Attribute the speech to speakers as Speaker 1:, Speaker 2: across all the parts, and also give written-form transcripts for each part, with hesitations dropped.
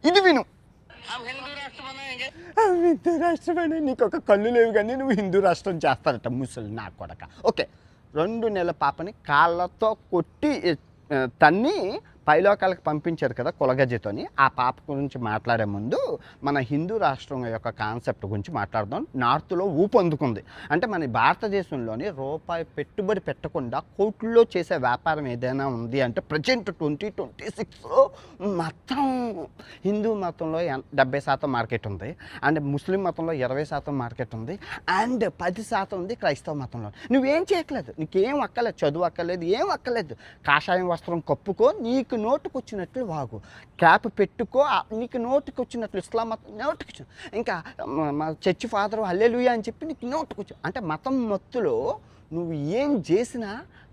Speaker 1: ఇది విను. హిందూ రాష్ట్రం అని నీకు ఒక కళ్ళు లేవు కానీ నువ్వు హిందూ రాష్ట్రం చేస్తారట ముసలి నా కొడక. ఓకే, 2 నెలల పాపని కాళ్ళతో కొట్టి తన్ని పైలోకాలకు పంపించారు కదా కులగజ్జతోని. ఆ పాప గురించి మాట్లాడే ముందు మన హిందూ రాష్ట్రం యొక్క కాన్సెప్ట్ గురించి మాట్లాడదాం. నార్త్లో ఊపు అందుకుంది. అంటే మన భారతదేశంలోని రూపాయి పెట్టుబడి పెట్టకుండా కోట్లలో చేసే వ్యాపారం ఏదైనా ఉంది అంటే ప్రజెంట్ 2026లో మొత్తం హిందూ మతంలో 70% మార్కెట్ ఉంది, అండ్ ముస్లిం మతంలో 20% మార్కెట్ ఉంది, అండ్ 10% ఉంది క్రైస్తవ మతంలో. నువ్వేం చేయట్లేదు, నీకేం అక్కర్లేదు, చదువు అక్కర్లేదు, ఏం అక్కర్లేదు. కాషాయం వస్త్రం కప్పుకో, నీకు నోటుకు వచ్చినట్లు వాగు, క్యాప్ పెట్టుకో, నీకు నోటుకు వచ్చినట్లు ఇస్లాం మతం నోటుకు వచ్చి, ఇంకా మా చర్చి ఫాదర్ హల్లెలూయా అని చెప్పి నీకు నోటుకు వచ్చి, అంటే మతం మత్తులో నువ్వు ఏం చేసినా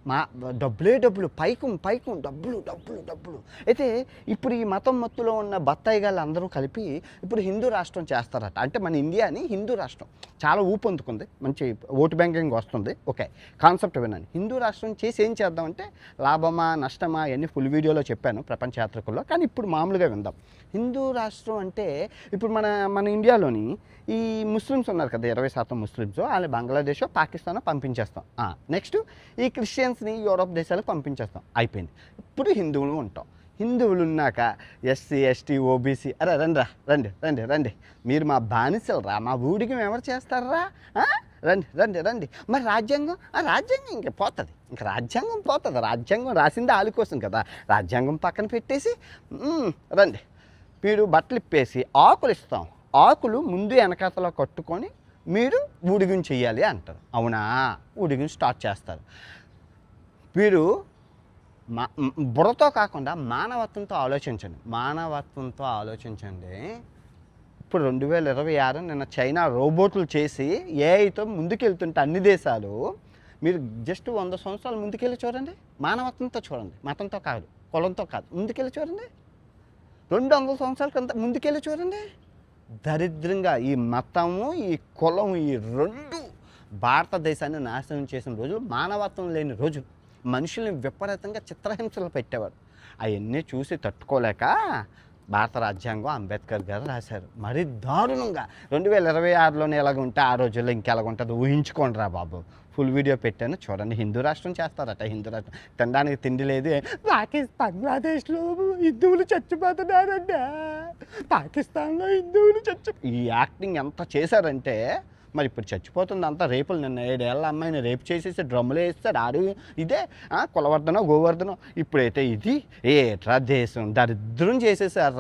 Speaker 1: మా డబ్బులు పైకు డబ్బులు. అయితే ఇప్పుడు ఈ మతం మత్తులో ఉన్న బత్తాయి గాళ్ళు అందరూ కలిపి ఇప్పుడు హిందూ రాష్ట్రం చేస్తారట. అంటే మన ఇండియాని హిందూ రాష్ట్రం చాలా ఊపందుకుంది, మంచి ఓటు బ్యాంకింగ్ వస్తుంది. ఓకే, కాన్సెప్ట్ వినండి. హిందూ రాష్ట్రం చేసి ఏం చేద్దామంటే లాభమా నష్టమా అవన్నీ ఫుల్ వీడియోలో చెప్పాను ప్రపంచ యాత్రికుల్లో, కానీ ఇప్పుడు మామూలుగా విందాం. హిందూ రాష్ట్రం అంటే ఇప్పుడు మన ఇండియాలోని ఈ ముస్లిమ్స్ ఉన్నారు కదా, 20% ముస్లిమ్స్, వాళ్ళు బంగ్లాదేశ్ పాకిస్తాన్ పంపించేస్తాం. నెక్స్ట్ ఈ క్రిస్టియన్స్ని యూరోప్ దేశాలకు పంపించేస్తాం, అయిపోయింది. ఇప్పుడు హిందువులు ఉంటాం. హిందువులు ఉన్నాక ఎస్సీ ఎస్టీ ఓబీసీ, అరే రండి, మీరు మా బానిసలు రా, మా ఊడికి ఎవరు చేస్తారా, రండి. మరి రాజ్యాంగం ఇంక పోతుంది, రాజ్యాంగం రాసింది వాళ్ళ కోసం కదా. రాజ్యాంగం పక్కన పెట్టేసి రండి, మీరు బట్టలు ఇప్పేసి ఆకులు ఇస్తాం, ఆకులు ముందు వెనకాతలో కట్టుకొని మీరు ఊడిగం చెయ్యాలి అంటారు. అవునా, ఊడిగం స్టార్ట్ చేస్తారు. మీరు బుర్రతో కాకుండా మానవత్వంతో ఆలోచించండి. ఇప్పుడు 2026 నిన్న చైనా రోబోట్లు చేసి ఏఐతో ముందుకెళ్తుంటే అన్ని దేశాలు, మీరు జస్ట్ 100 సంవత్సరాలు ముందుకెళ్ళి చూడండి, మానవత్వంతో చూడండి, మతంతో కాదు, కులంతో కాదు, ముందుకెళ్ళి చూడండి. 200 సంవత్సరాల క్రితం ముందుకెళ్ళి చూడండి. దరిద్రంగా ఈ మతము ఈ కులం ఈ రెండు భారతదేశాన్ని నాశనం చేసిన రోజులు, మానవత్వం లేని రోజులు, మనుషుల్ని విపరీతంగా చిత్రహింసలు పెట్టేవారు. అవన్నీ చూసి తట్టుకోలేక భారత రాజ్యాంగం అంబేద్కర్ గారు రాశారు. మరి దారుణంగా 2026లోనే ఎలాగుంటే ఆ రోజుల్లో ఇంకెలాగుంటుంది ఊహించుకోండి రా బాబు. ఫుల్ వీడియో పెట్టాను చూడండి. హిందూ రాష్ట్రం చేస్తారట. హిందూ రాష్ట్రం తినడానికి తిండి లేదు. బంగ్లాదేశ్లో హిందువులు చచ్చిపోతున్నారంట, పాకిస్తాన్లో హిందువులు ఈ యాక్టింగ్ ఎంత చేశారంటే మరి ఇప్పుడు చచ్చిపోతుంది అంతా. రేపులు నిన్న 7 ఏళ్ళ అమ్మాయిని రేపు చేసేసి డ్రమ్ములు వేస్తాడు ఆడు. ఇదే కులవర్ధనో గోవర్ధనో. ఇప్పుడైతే ఇది ఏట్రా దేశం దరిద్రం చేసేసారు.